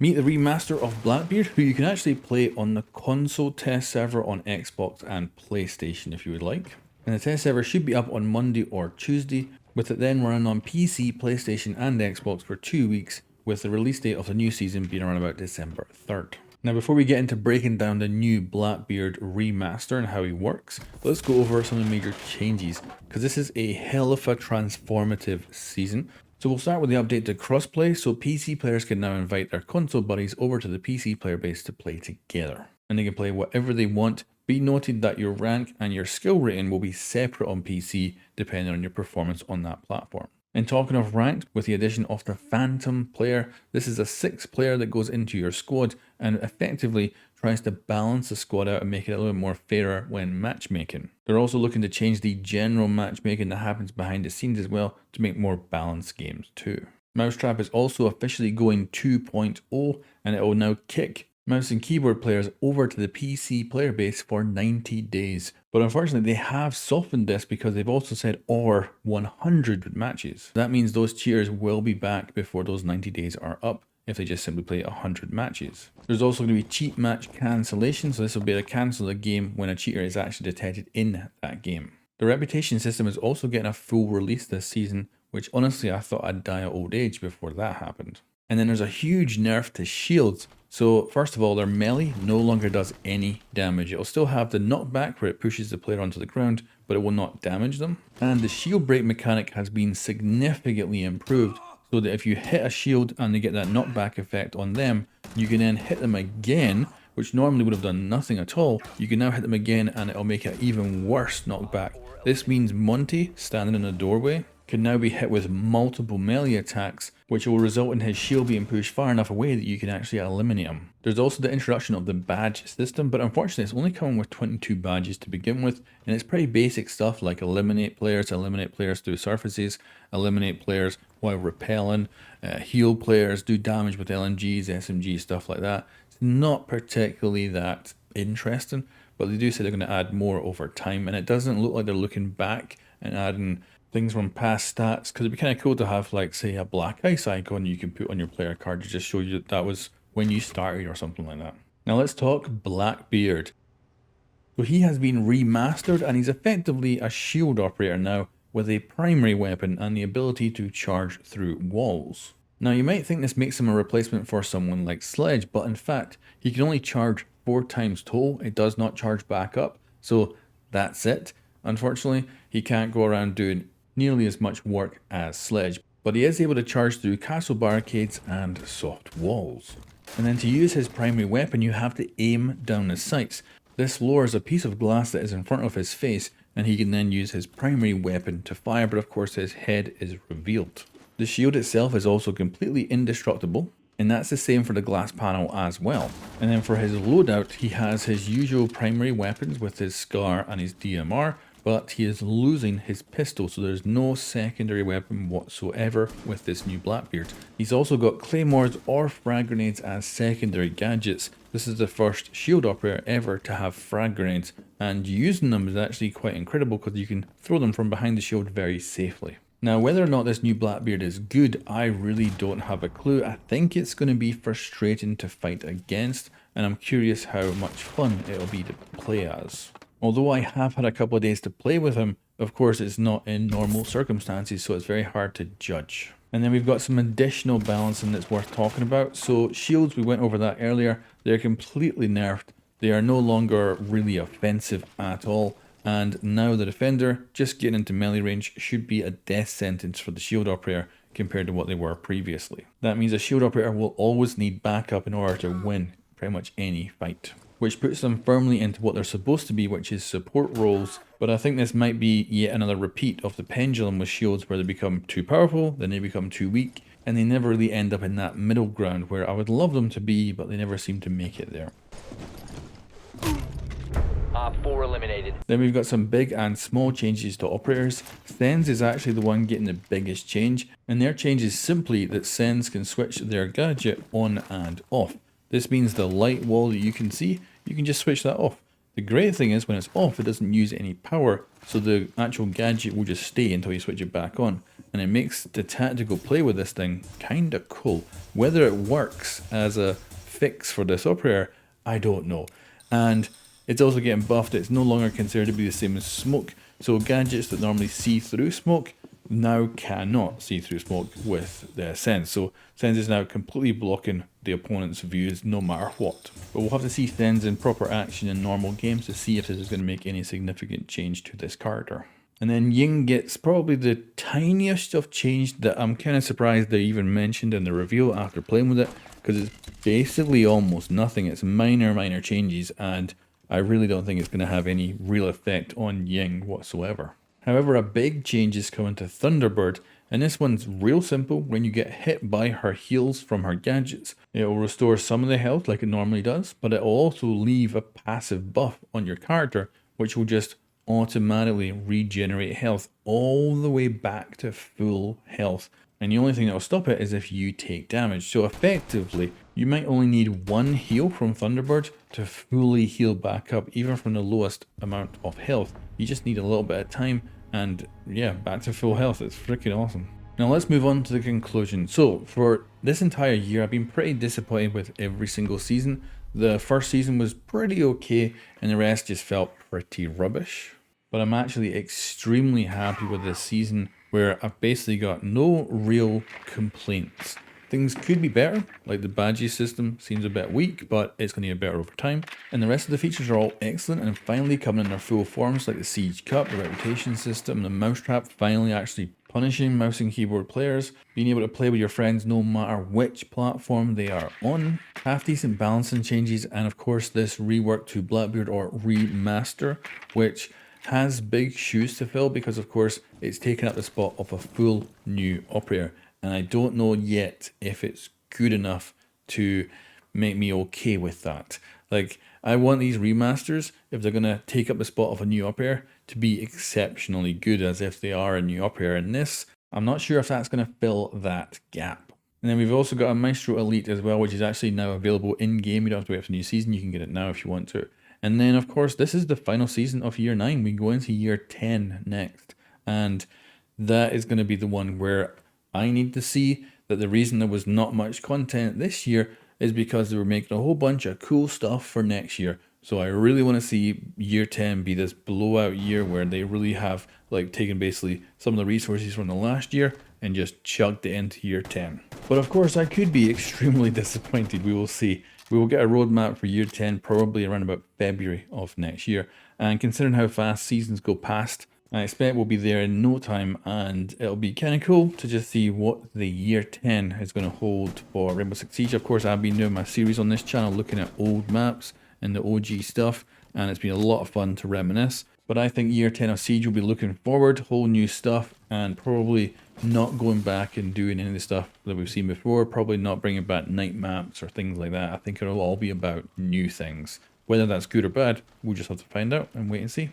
Meet the remaster of Blackbeard, who you can actually play on the console test server on Xbox and PlayStation if you would like. And the test server should be up on Monday or Tuesday, with it then running on PC, PlayStation and Xbox for 2 weeks, with the release date of the new season being around about December 3rd. Now before we get into breaking down the new Blackbeard remaster and how he works, let's go over some of the major changes, because this is a hell of a transformative season. So we'll start with the update to Crossplay, so PC players can now invite their console buddies over to the PC player base to play together. And they can play whatever they want. Be noted that your rank and your skill rating will be separate on PC depending on your performance on that platform. And talking of ranked, with the addition of the Phantom player, this is a 6th player that goes into your squad and effectively tries to balance the squad out and make it a little more fairer when matchmaking. They're also looking to change the general matchmaking that happens behind the scenes as well to make more balanced games too. MouseTrap is also officially going 2.0 and it will now kick mouse and keyboard players over to the PC player base for 90 days. But unfortunately, they have softened this because they've also said or 100 matches. That means those cheaters will be back before those 90 days are up if they just simply play 100 matches. There's also going to be cheat match cancellation, so this will be to cancel a game when a cheater is actually detected in that game. The reputation system is also getting a full release this season, which honestly I thought I'd die of old age before that happened. And then there's a huge nerf to shields. So first of all, their melee no longer does any damage. It'll still have the knockback where it pushes the player onto the ground, but it will not damage them. And the shield break mechanic has been significantly improved, so that if you hit a shield and they get that knockback effect on them, you can then hit them again, which normally would have done nothing at all. You can now hit them again and it'll make an even worse knockback. This means Monty, standing in a doorway, can now be hit with multiple melee attacks, which will result in his shield being pushed far enough away that you can actually eliminate him. There's also the introduction of the badge system, but unfortunately it's only coming with 22 badges to begin with, and it's pretty basic stuff like eliminate players through surfaces, eliminate players while repelling, heal players, do damage with LMGs, SMGs, stuff like that. It's not particularly that interesting, but they do say they're going to add more over time, and it doesn't look like they're looking back and adding things from past stats, because it'd be kind of cool to have, like, say, a black ice icon you can put on your player card to just show you that was when you started or something like that. Now let's talk Blackbeard. So he has been remastered and he's effectively a shield operator now with a primary weapon and the ability to charge through walls. Now you might think this makes him a replacement for someone like Sledge, but in fact he can only charge 4 times total. It does not charge back up, so that's it. Unfortunately, he can't go around doing nearly as much work as Sledge, but he is able to charge through castle barricades and soft walls. And then to use his primary weapon, you have to aim down the sights. This lowers a piece of glass that is in front of his face, and he can then use his primary weapon to fire, but of course his head is revealed. The shield itself is also completely indestructible, and that's the same for the glass panel as well. And then for his loadout, he has his usual primary weapons with his Scar and his DMR, but he is losing his pistol, so there's no secondary weapon whatsoever with this new Blackbeard. He's also got claymores or frag grenades as secondary gadgets. This is the first shield operator ever to have frag grenades, and using them is actually quite incredible because you can throw them from behind the shield very safely. Now, whether or not this new Blackbeard is good, I really don't have a clue. I think it's going to be frustrating to fight against, and I'm curious how much fun it'll be to play as. Although I have had a couple of days to play with him, of course it's not in normal circumstances, so it's very hard to judge. And then we've got some additional balancing that's worth talking about. So shields, we went over that earlier, they're completely nerfed. They are no longer really offensive at all. And now the defender, just getting into melee range, should be a death sentence for the shield operator compared to what they were previously. That means a shield operator will always need backup in order to win pretty much any fight, which puts them firmly into what they're supposed to be, which is support roles. But I think this might be yet another repeat of the pendulum with shields, where they become too powerful, then they become too weak, and they never really end up in that middle ground where I would love them to be, but they never seem to make it there. Op 4 eliminated. Then we've got some big and small changes to operators. Sens is actually the one getting the biggest change, and their change is simply that Sens can switch their gadget on and off. This means the light wall that you can see, you can just switch that off. The great thing is when it's off, it doesn't use any power, so the actual gadget will just stay until you switch it back on. And it makes the tactical play with this thing kinda cool. Whether it works as a fix for this operator, I don't know. And it's also getting buffed. It's no longer considered to be the same as smoke, so gadgets that normally see through smoke now cannot see through smoke with the Sens. So Sens is now completely blocking the opponent's views no matter what. But we'll have to see Sens in proper action in normal games to see if this is going to make any significant change to this character. And then Ying gets probably the tiniest of change that I'm kind of surprised they even mentioned in the reveal after playing with it, because it's basically almost nothing. It's minor changes, and I really don't think it's going to have any real effect on Ying whatsoever. However, a big change is coming to Thunderbird, and this one's real simple. When you get hit by her heals from her gadgets, it will restore some of the health like it normally does, but it will also leave a passive buff on your character, which will just automatically regenerate health all the way back to full health. And the only thing that will stop it is if you take damage. So effectively, you might only need one heal from Thunderbird to fully heal back up, even from the lowest amount of health. You just need a little bit of time, and yeah, back to full health. It's freaking awesome. Now let's move on to the conclusion. So for this entire year, I've been pretty disappointed with every single season. The first season was pretty okay, and the rest just felt pretty rubbish. But I'm actually extremely happy with this season, where I've basically got no real complaints. Things could be better, like the badges system seems a bit weak, but it's going to get better over time. And the rest of the features are all excellent and finally coming in their full forms, like the Siege Cup, the reputation system, the MouseTrap finally actually punishing mouse and keyboard players, being able to play with your friends no matter which platform they are on, half decent balancing changes, and of course this rework to Blackbeard or remaster, which has big shoes to fill because of course it's taken up the spot of a full new operator, and I don't know yet if it's good enough to make me okay with that. Like, I want these remasters, if they're going to take up the spot of a new operator, to be exceptionally good as if they are a new operator, and this, I'm not sure if that's going to fill that gap. And then we've also got a Maestro Elite as well, which is actually now available in-game. You don't have to wait for the new season, you can get it now if you want to. And then, of course, this is the final season of Year 9. We go into Year 10 next. And that is going to be the one where I need to see that the reason there was not much content this year is because they were making a whole bunch of cool stuff for next year. So I really want to see Year 10 be this blowout year where they really have like taken basically some of the resources from the last year and just chugged it into Year 10. But of course, I could be extremely disappointed. We will see. We will get a roadmap for Year 10 probably around about February of next year. And considering how fast seasons go past, I expect we'll be there in no time, and it'll be kind of cool to just see what the Year 10 is going to hold for Rainbow Six Siege. Of course, I've been doing my series on this channel looking at old maps and the OG stuff, and it's been a lot of fun to reminisce. But I think Year 10 of Siege will be looking forward, whole new stuff, and probably not going back and doing any of the stuff that we've seen before, probably not bringing back night maps or things like that. I think it'll all be about new things. Whether that's good or bad, we'll just have to find out and wait and see.